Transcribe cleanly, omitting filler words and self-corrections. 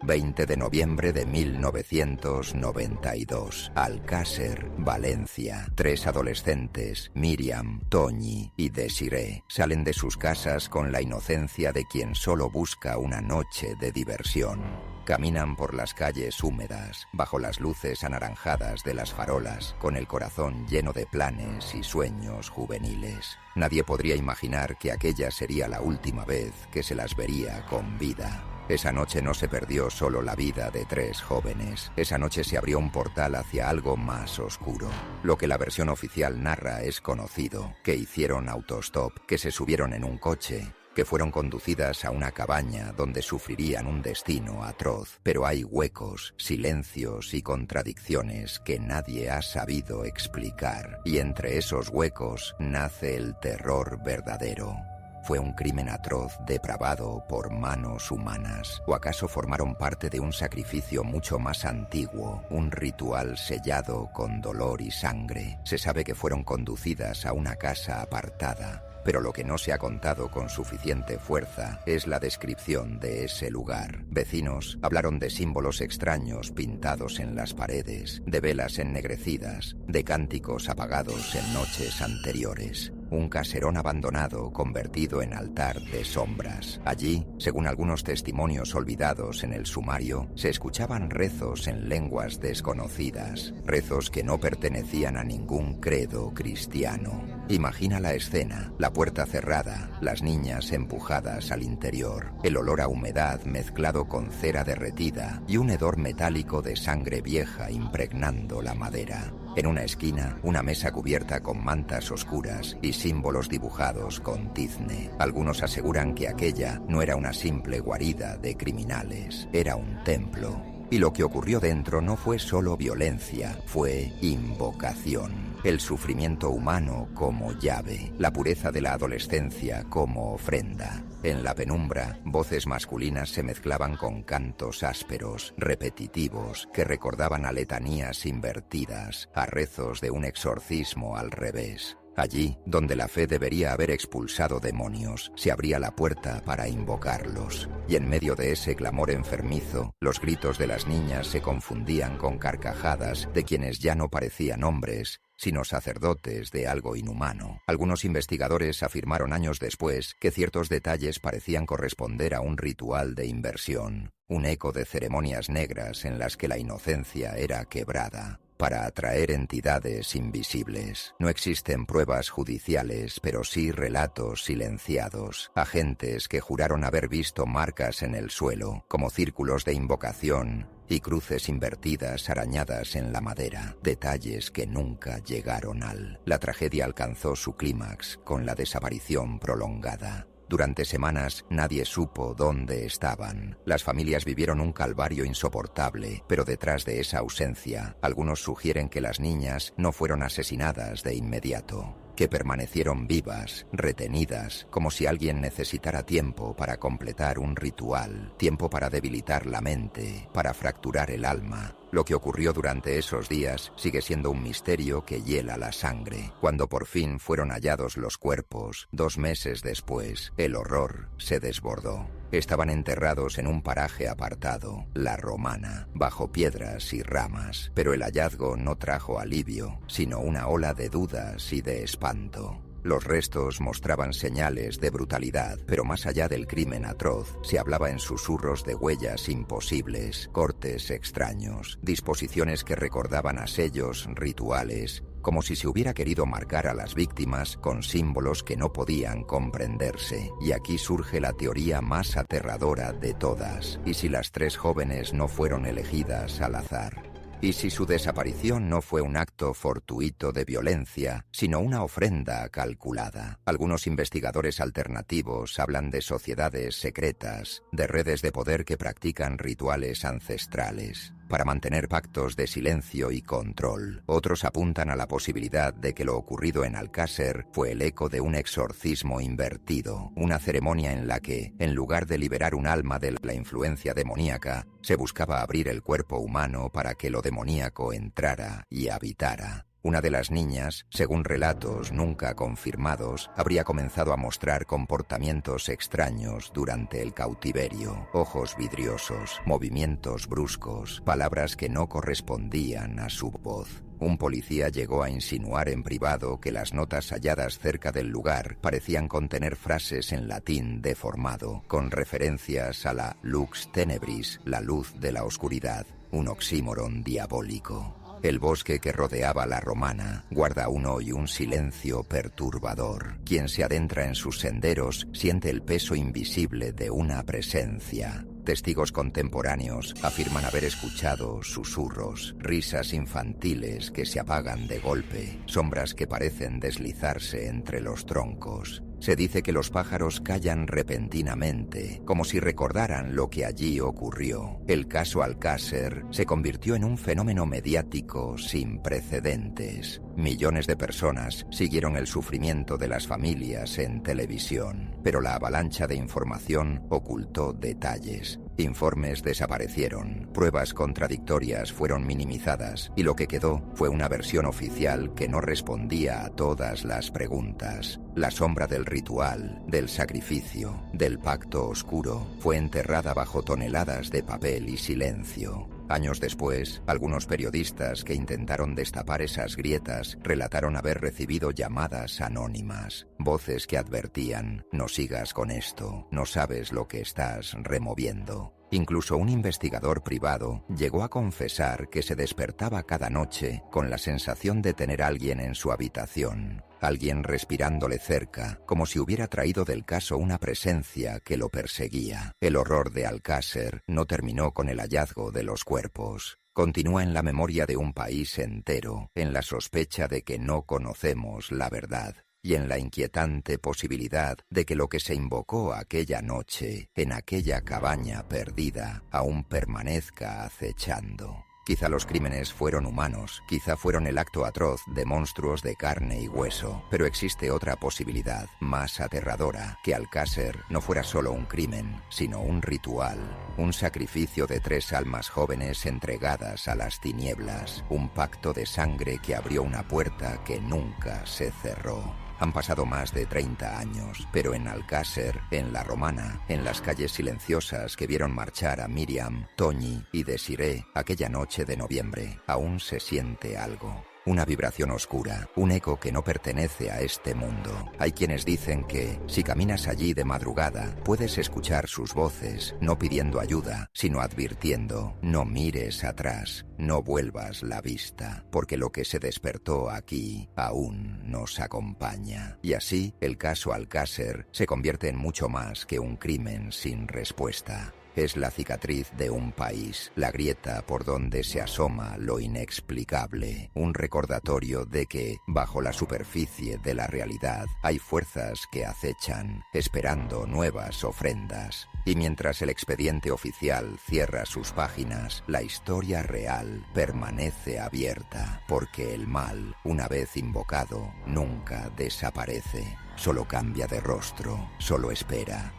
20 de noviembre de 1992. Alcácer, Valencia. 3 adolescentes, Miriam, Toñi y Desiree, salen de sus casas con la inocencia de quien solo busca una noche de diversión. Caminan por las calles húmedas, bajo las luces anaranjadas de las farolas, con el corazón lleno de planes y sueños juveniles. Nadie podría imaginar que aquella sería la última vez que se las vería con vida. Esa noche no se perdió solo la vida de 3 jóvenes. Esa noche se abrió un portal hacia algo más oscuro. Lo que la versión oficial narra es conocido, que hicieron autostop, que se subieron en un coche, que fueron conducidas a una cabaña donde sufrirían un destino atroz. Pero hay huecos, silencios y contradicciones que nadie ha sabido explicar. Y entre esos huecos nace el terror verdadero. ¿Fue un crimen atroz depravado por manos humanas? ¿O acaso formaron parte de un sacrificio mucho más antiguo, un ritual sellado con dolor y sangre? Se sabe que fueron conducidas a una casa apartada, pero lo que no se ha contado con suficiente fuerza es la descripción de ese lugar. Vecinos hablaron de símbolos extraños pintados en las paredes, de velas ennegrecidas, de cánticos apagados en noches anteriores. Un caserón abandonado convertido en altar de sombras. Allí, según algunos testimonios olvidados en el sumario, se escuchaban rezos en lenguas desconocidas, rezos que no pertenecían a ningún credo cristiano. Imagina la escena, la puerta cerrada, las niñas empujadas al interior, el olor a humedad mezclado con cera derretida y un hedor metálico de sangre vieja impregnando la madera. En una esquina, una mesa cubierta con mantas oscuras y símbolos dibujados con tizne. Algunos aseguran que aquella no era una simple guarida de criminales, era un templo. Y lo que ocurrió dentro no fue solo violencia, fue invocación. El sufrimiento humano como llave, la pureza de la adolescencia como ofrenda. En la penumbra, voces masculinas se mezclaban con cantos ásperos, repetitivos, que recordaban a letanías invertidas, a rezos de un exorcismo al revés. Allí, donde la fe debería haber expulsado demonios, se abría la puerta para invocarlos. Y en medio de ese clamor enfermizo, los gritos de las niñas se confundían con carcajadas de quienes ya no parecían hombres, sino sacerdotes de algo inhumano. Algunos investigadores afirmaron años después que ciertos detalles parecían corresponder a un ritual de inversión, un eco de ceremonias negras en las que la inocencia era quebrada, para atraer entidades invisibles. No existen pruebas judiciales, pero sí relatos silenciados, agentes que juraron haber visto marcas en el suelo, como círculos de invocación, y cruces invertidas arañadas en la madera, detalles que nunca llegaron al. La tragedia alcanzó su clímax con la desaparición prolongada. Durante semanas nadie supo dónde estaban. Las familias vivieron un calvario insoportable, pero detrás de esa ausencia, algunos sugieren que las niñas no fueron asesinadas de inmediato, que permanecieron vivas, retenidas, como si alguien necesitara tiempo para completar un ritual, tiempo para debilitar la mente, para fracturar el alma. Lo que ocurrió durante esos días sigue siendo un misterio que hiela la sangre. Cuando por fin fueron hallados los cuerpos, 2 meses después, el horror se desbordó. Estaban enterrados en un paraje apartado, La Romana, bajo piedras y ramas, pero el hallazgo no trajo alivio, sino una ola de dudas y de espanto. Los restos mostraban señales de brutalidad, pero más allá del crimen atroz, se hablaba en susurros de huellas imposibles, cortes extraños, disposiciones que recordaban a sellos rituales, como si se hubiera querido marcar a las víctimas con símbolos que no podían comprenderse. Y aquí surge la teoría más aterradora de todas. ¿Y si las 3 jóvenes no fueron elegidas al azar? ¿Y si su desaparición no fue un acto fortuito de violencia, sino una ofrenda calculada? Algunos investigadores alternativos hablan de sociedades secretas, de redes de poder que practican rituales ancestrales para mantener pactos de silencio y control. Otros apuntan a la posibilidad de que lo ocurrido en Alcácer fue el eco de un exorcismo invertido, una ceremonia en la que, en lugar de liberar un alma de la influencia demoníaca, se buscaba abrir el cuerpo humano para que lo demoníaco entrara y habitara. Una de las niñas, según relatos nunca confirmados, habría comenzado a mostrar comportamientos extraños durante el cautiverio: ojos vidriosos, movimientos bruscos, palabras que no correspondían a su voz. Un policía llegó a insinuar en privado que las notas halladas cerca del lugar parecían contener frases en latín deformado, con referencias a la lux tenebris, la luz de la oscuridad, un oxímoron diabólico. El bosque que rodeaba la Romana guarda aún hoy un silencio perturbador. Quien se adentra en sus senderos siente el peso invisible de una presencia. Testigos contemporáneos afirman haber escuchado susurros, risas infantiles que se apagan de golpe, sombras que parecen deslizarse entre los troncos. Se dice que los pájaros callan repentinamente, como si recordaran lo que allí ocurrió. El caso Alcácer se convirtió en un fenómeno mediático sin precedentes. Millones de personas siguieron el sufrimiento de las familias en televisión, pero la avalancha de información ocultó detalles. Informes desaparecieron, pruebas contradictorias fueron minimizadas y lo que quedó fue una versión oficial que no respondía a todas las preguntas. La sombra del ritual, del sacrificio, del pacto oscuro fue enterrada bajo toneladas de papel y silencio. Años después, algunos periodistas que intentaron destapar esas grietas relataron haber recibido llamadas anónimas, voces que advertían: no sigas con esto, no sabes lo que estás removiendo. Incluso un investigador privado llegó a confesar que se despertaba cada noche con la sensación de tener a alguien en su habitación, alguien respirándole cerca, como si hubiera traído del caso una presencia que lo perseguía. El horror de Alcácer no terminó con el hallazgo de los cuerpos. Continúa en la memoria de un país entero, en la sospecha de que no conocemos la verdad, y en la inquietante posibilidad de que lo que se invocó aquella noche, en aquella cabaña perdida, aún permanezca acechando. Quizá los crímenes fueron humanos, quizá fueron el acto atroz de monstruos de carne y hueso, pero existe otra posibilidad, más aterradora: que Alcácer no fuera solo un crimen, sino un ritual, un sacrificio de 3 almas jóvenes entregadas a las tinieblas, un pacto de sangre que abrió una puerta que nunca se cerró. Han pasado más de 30 años, pero en Alcácer, en la Romana, en las calles silenciosas que vieron marchar a Miriam, Toñi y Desiré aquella noche de noviembre, aún se siente algo. Una vibración oscura, un eco que no pertenece a este mundo. Hay quienes dicen que, si caminas allí de madrugada, puedes escuchar sus voces, no pidiendo ayuda, sino advirtiendo: no mires atrás, no vuelvas la vista, porque lo que se despertó aquí aún nos acompaña. Y así, el caso Alcácer se convierte en mucho más que un crimen sin respuesta. Es la cicatriz de un país, la grieta por donde se asoma lo inexplicable, un recordatorio de que, bajo la superficie de la realidad, hay fuerzas que acechan, esperando nuevas ofrendas. Y mientras el expediente oficial cierra sus páginas, la historia real permanece abierta, porque el mal, una vez invocado, nunca desaparece, solo cambia de rostro, solo espera.